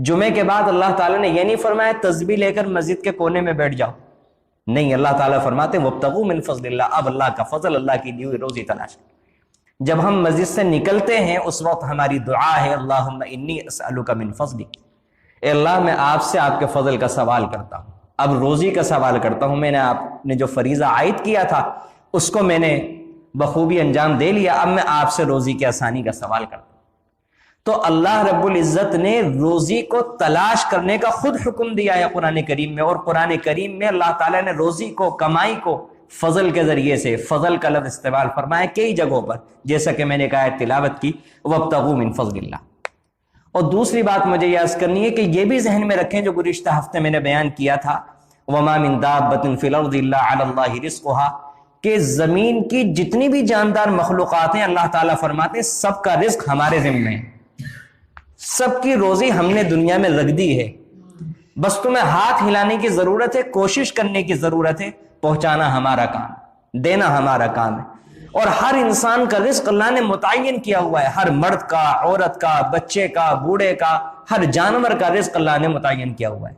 جمعے کے بعد اللہ تعالیٰ نے یہ نہیں فرمایا تسبیح لے کر مسجد کے کونے میں بیٹھ جاؤ، نہیں، اللہ تعالیٰ فرماتے وابتغوا من فضل اللہ، اب اللہ کا فضل، اللہ کی دی ہوئی روزی تلاش کرو۔ جب ہم مسجد سے نکلتے ہیں اس وقت ہماری دعا ہے اللہم انی اسألک من فضلک، اے اللہ میں آپ سے آپ کے فضل کا سوال کرتا ہوں، اب روزی کا سوال کرتا ہوں، میں نے آپ نے جو فریضہ عائد کیا تھا اس کو میں نے بخوبی انجام دے لیا، اب میں آپ سے روزی کی آسانی کا سوال کرتا ہوں۔ تو اللہ رب العزت نے روزی کو تلاش کرنے کا خود حکم دیا ہے قرآن کریم میں، اور قرآن کریم میں اللہ تعالیٰ نے روزی کو، کمائی کو فضل کے ذریعے سے، فضل کا لفظ استعمال فرمایا کئی جگہوں پر، جیسا کہ میں نے کہا تلاوت کی وابتغوا من فضل اللہ۔ اور دوسری بات مجھے یہ عرض کرنی ہے کہ یہ بھی ذہن میں رکھیں جو گزشتہ ہفتے میں نے بیان کیا تھا، وما من دابۃ فی الارض الا علی اللہ رزقها، کہ زمین کی جتنی بھی جاندار مخلوقات ہیں اللہ تعالیٰ فرماتے ہیں سب کا رزق ہمارے ذمہ ہے، سب کی روزی ہم نے دنیا میں رکھ دی ہے، بس تمہیں ہاتھ ہلانے کی ضرورت ہے، کوشش کرنے کی ضرورت ہے، پہنچانا ہمارا کام، دینا ہمارا کام ہے۔ اور ہر انسان کا رزق اللہ نے متعین کیا ہوا ہے، ہر مرد کا، عورت کا، بچے کا، بوڑھے کا، ہر جانور کا رزق اللہ نے متعین کیا ہوا ہے۔